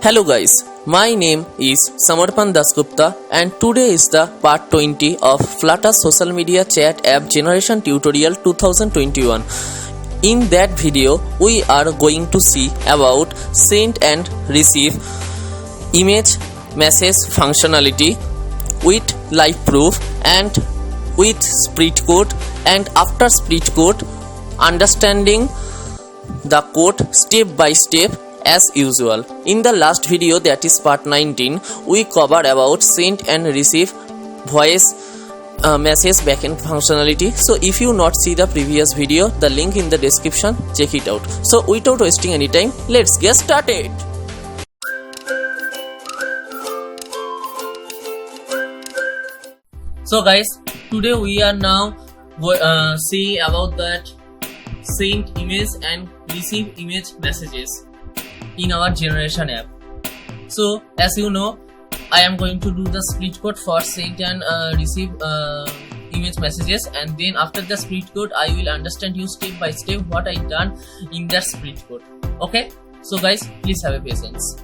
Hello guys, my name is Samarpan Dasgupta and today is the part 20 of Flutter social media chat app generation tutorial 2021. In that video, we are going to see about send and receive image message functionality with live proof and with split code, and after split code understanding the code step by step as usual. In the last video, that is part 19, we covered about send and receive voice message backend functionality. So if you not see the previous video, the link in the description, check it out. So without wasting any time, let's get started. So guys, today we are now see about that send image and receive image messages in our generation app. So as you know, I am going to do the split code for send and receive image messages, and then after the split code I will understand you step by step what I done in that split code. Okay, so guys, please have a patience.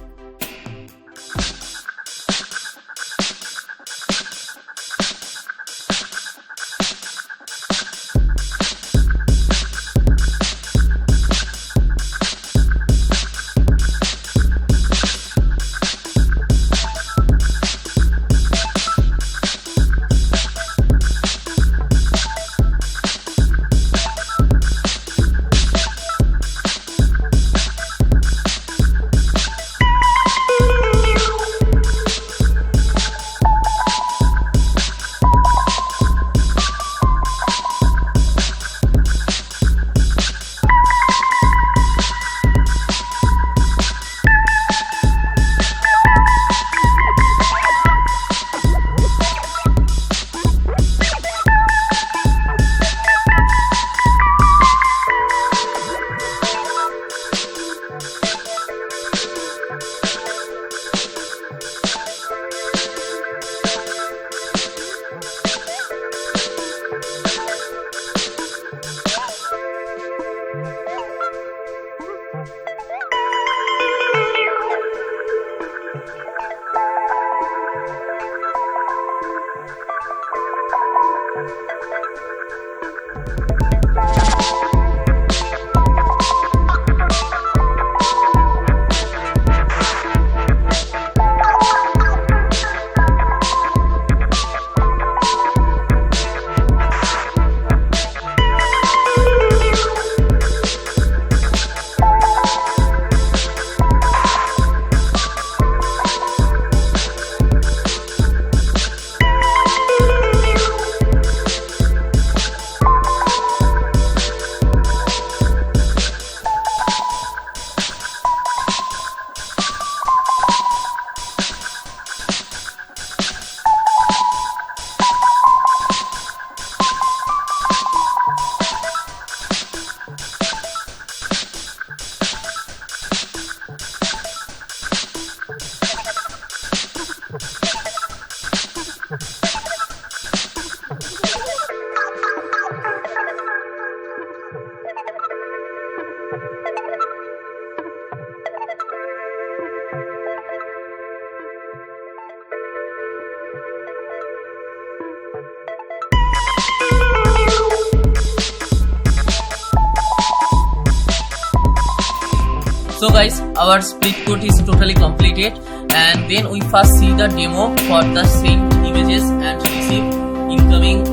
So guys, our split code is totally completed, and then we first see the demo for the send images and receive incoming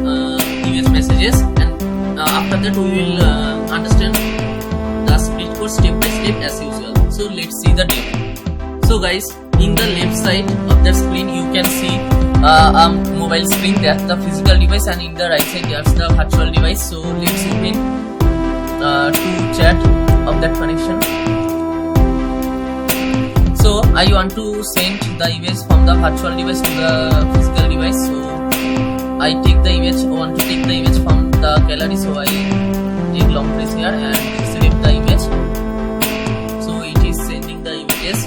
image messages, and after that we will understand the split code step by step as usual. So let's see the demo. So guys, in the left side of the screen you can see a mobile screen, that's the physical device, and in the right side that's the virtual device. So let's open to chat of that connection. So I want to send the image from the virtual device to the physical device. So I take the image, want to take the image from the gallery. So I take long press here and select the image. So it is sending the images.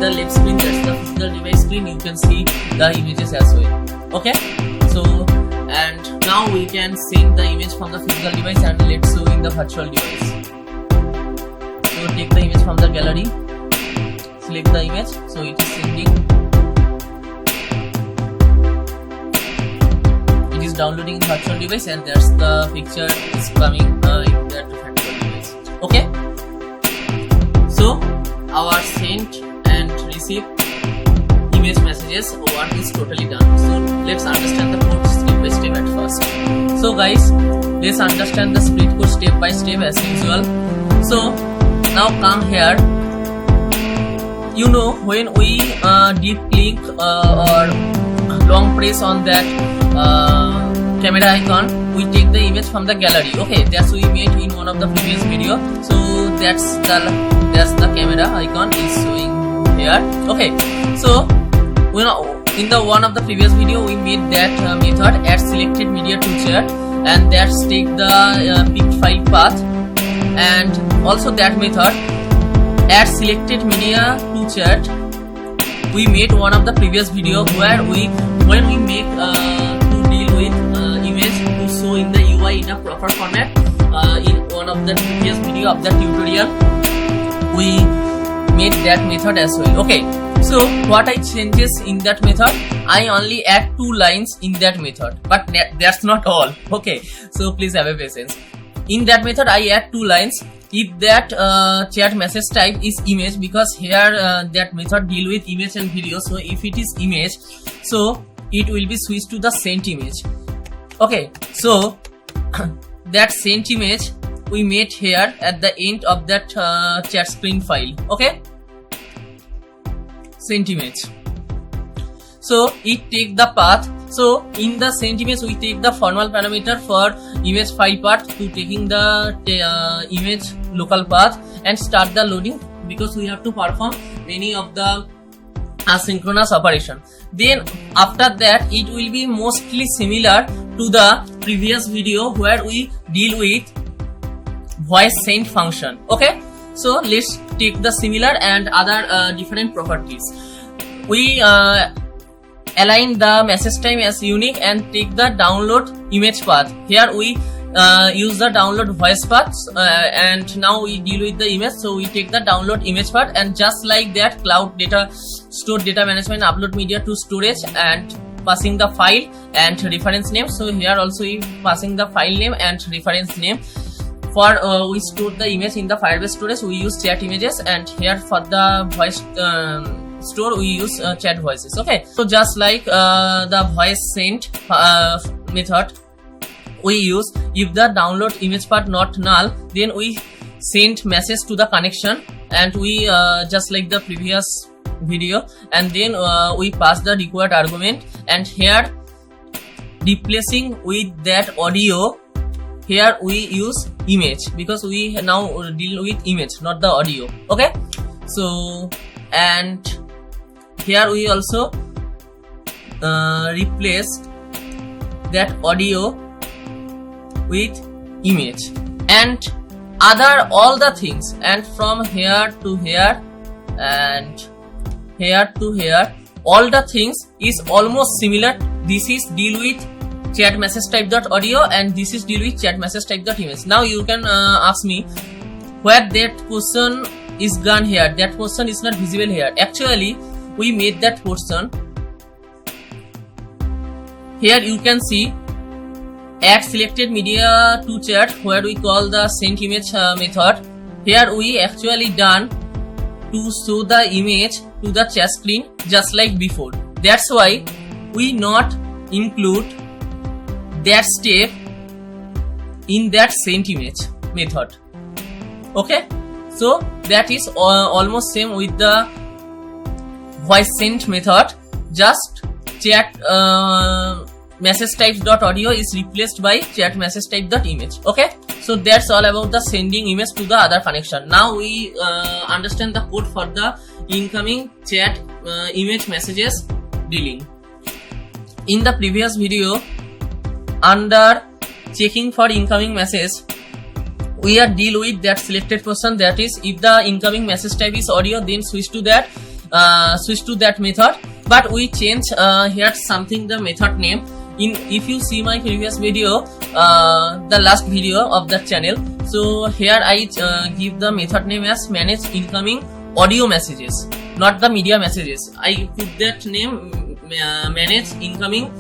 the left screen, that's the physical device screen you can see the images as well. Okay, so and now we can send the image from the physical device and let's show in the virtual device. So take the image from the gallery, select the image, so it is sending. It is downloading in virtual device and there's the picture is coming in that virtual device. Okay, so our sent and receive image messages work is totally done. So let's understand the code step by step at first. So guys, let's understand the split code step by step as usual. So now come here. You know, when we deep click or long press on that camera icon, we take the image from the gallery. Okay, that's we made in one of the previous video. So that's the camera icon is showing here. Okay, so in the one of the previous video we made that method add selected media to chart, and that's take the picked file path, and also that method add selected media to chart we made one of the previous video where when we make to deal with image to show in the UI in a proper format. In one of the previous video of the tutorial we made that method as well. Okay, so what I changes in that method, I only add 2 lines in that method, but that's not all. Okay, so please have a patience. In that method I add 2 lines. If that chat message type is image, because here that method deal with image and video, so if it is image, so it will be switched to the sent image. Okay, so that sent image we made here at the end of that chat screen file. Okay, sent image. So it take the path. So in the sent image we take the formal parameter for image file path to taking the image local path and start the loading, because we have to perform many of the asynchronous operation. Then after that it will be mostly similar to the previous video where we deal with voice send function. Okay, so let's take the similar and other different properties. We align the message time as unique and take the download image path. Here we use the download voice path, and now we deal with the image, so we take the download image path, and just like that cloud data store data management upload media to storage and passing the file and reference name. So here also we passing the file name and reference name. For we store the image in the Firebase storage, we use chat images, and here for the voice store we use chat voices. Okay, so just like the voice sent method we use, if the download image part not null, then we send message to the connection, and we just like the previous video, and then we pass the required argument, and here replacing with that audio, here we use image because we now deal with image, not the audio. Okay, so and here we also replace that audio with image and other all the things, and from here to here and here to here, all the things is almost similar. This is deal with chat message type dot audio, and this is deal with chat message type dot image. Now you can ask me where that portion is gone here. That portion is not visible here. Actually, we made that portion. Here you can see add selected media to chat, where we call the send image method. Here we actually done to show the image to the chat screen just like before. That's why we not include that step in that sent image method. Okay, so that is almost same with the voice sent method. Just chat message types dot audio is replaced by chat message type dot image. Okay, so that's all about the sending image to the other connection. Now we understand the code for the incoming chat image messages dealing. In the previous video, under checking for incoming message, we are deal with that selected person. That is, if the incoming message type is audio, then switch to that method. but we change here something, the method name. If you see my previous video, the last video of that channel, so here I give the method name as manage incoming audio messages, not the media messages. I put that name manage incoming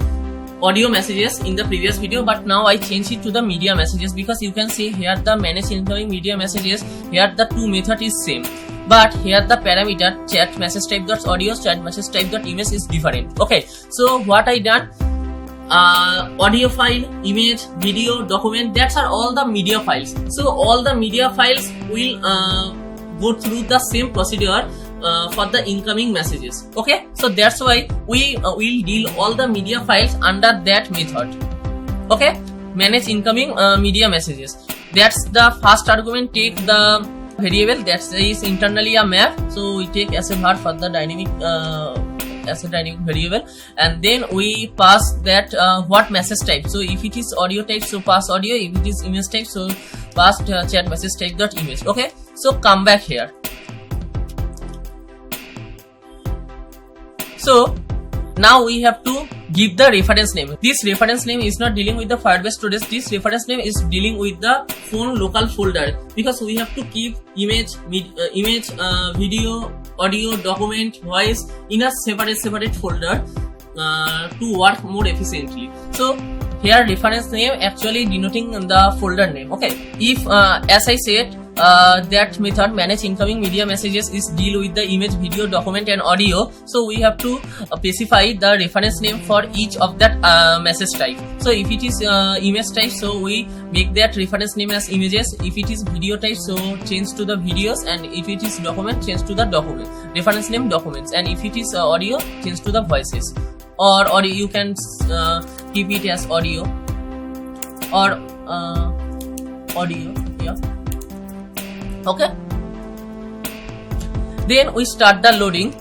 audio messages in the previous video, but now I change it to the media messages, because you can see here the manage incoming media messages, here the two method is same, but here the parameter chat message type dot audio, chat message type dot image is different. Okay, so what I done, audio file, image, video, document, that's are all the media files. So all the media files will go through the same procedure for the incoming messages. Okay, so that's why we will deal all the media files under that method. Okay, manage incoming media messages. That's the first argument. Take the variable that is internally a map, so we take as a var for the dynamic as a dynamic variable, and then we pass that what message type. So if it is audio type, so pass audio. If it is image type, so pass chat message type dot image. Okay, so come back here. So now we have to give the reference name. This reference name is not dealing with the Firebase storage. This reference name is dealing with the phone local folder, because we have to keep image, video, audio, document, voice in a separate folder to work more efficiently. So here reference name actually denoting the folder name. Okay, if as I said, that method manage incoming media messages is deal with the image, video, document and audio, so we have to specify the reference name for each of that message type. So if it is image type, so we make that reference name as images. If it is video type, so change to the videos, and if it is document, change to the document reference name documents, and if it is audio, change to the voices, or audio you can keep it as audio or audio. Yeah. Okay, then we start the loading,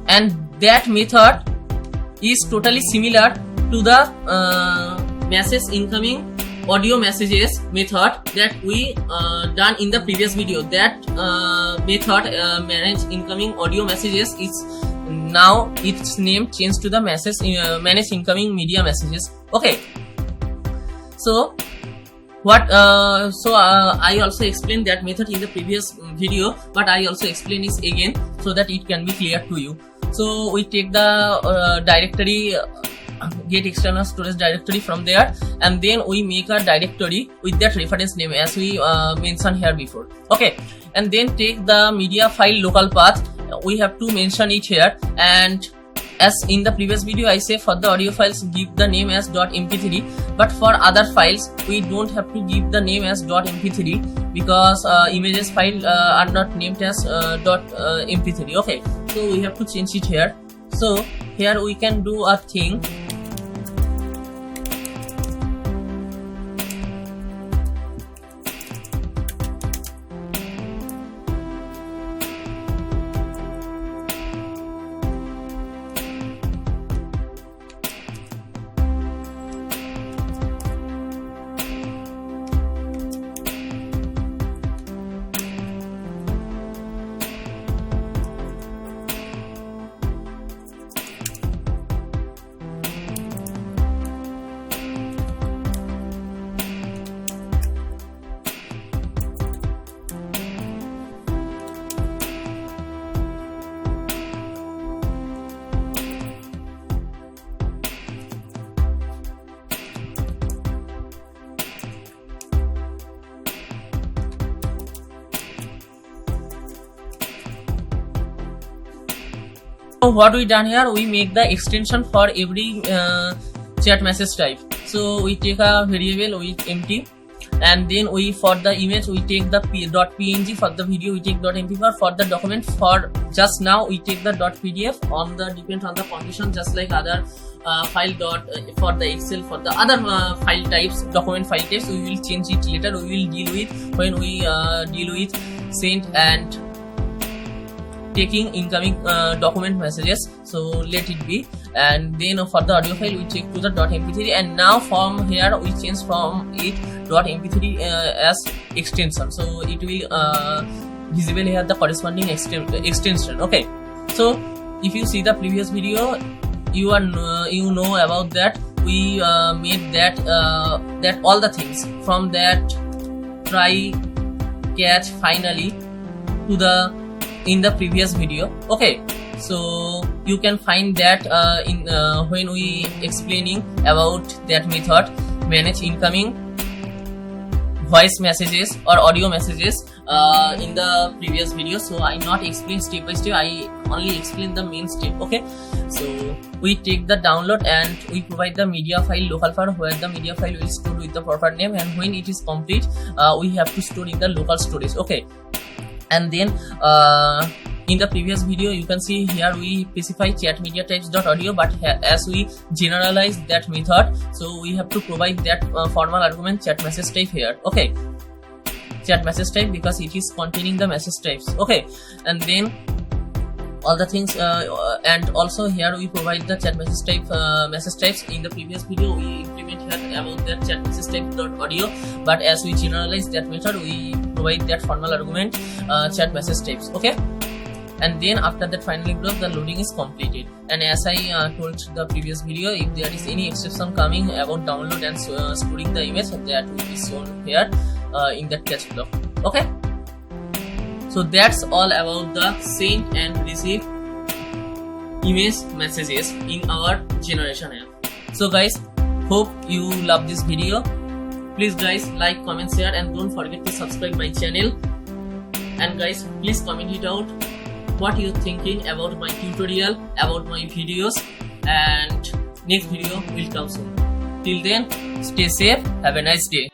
and that method is totally similar to the message incoming audio messages method that we done in the previous video. That method manage incoming audio messages is now its name changed to the message manage incoming media messages. Okay, so I also explained that method in the previous video, but I also explain it again so that it can be clear to you. So we take the directory, get external storage directory from there, and then we make a directory with that reference name as we mentioned here before. Okay, and then take the media file local path. We have to mention it here, and as in the previous video I say, for the audio files give the name as .mp3, but for other files we don't have to give the name as .mp3, because images file are not named as .mp3. Okay, so we have to change it here. So here we can do a thing. So what we done here, we make the extension for every chat message type. So we take a variable with empty, and then we for the image we take the .png, for the video we take .mp4, for the document for just now we take the .pdf on the depend on the condition, just like other file for the Excel, for the other file types, document file types we will change it later. We will deal with when we deal with send and taking incoming document messages, so let it be. And then for the audio file we check to the .mp3, and now from here we change from it .mp3 as extension, so it will visible here the corresponding extension. Okay, so if you see the previous video, you know about that we made that all the things from that try catch finally to the in the previous video. Okay, so you can find that in when we explaining about that method, manage incoming voice messages or audio messages in the previous video. So I not explain step by step, I only explain the main step. Okay, so we take the download and we provide the media file local file, where the media file will store with the proper name, and when it is complete we have to store in the local storage. Okay, and then in the previous video you can see here we specify chat media types.audio, but as we generalize that method, so we have to provide that formal argument chat message type here. Okay, chat message type, because it is containing the message types. Okay, and then all the things and also here we provide the chat message types. In the previous video we implement here about that chat message type.audio, but as we generalize that method we provide that formal argument chat message types. Okay, and then after that finally the loading is completed, and as I told the previous video, if there is any exception coming about download and storing the image, that will be shown here in that catch block. Okay, so that's all about the send and receive image messages in our generation app. So guys, hope you love this video. Please guys, like, comment, share, and don't forget to subscribe my channel. And guys, please comment it out what you thinking about my tutorial, about my videos, and next video will come soon. Till then, stay safe, have a nice day.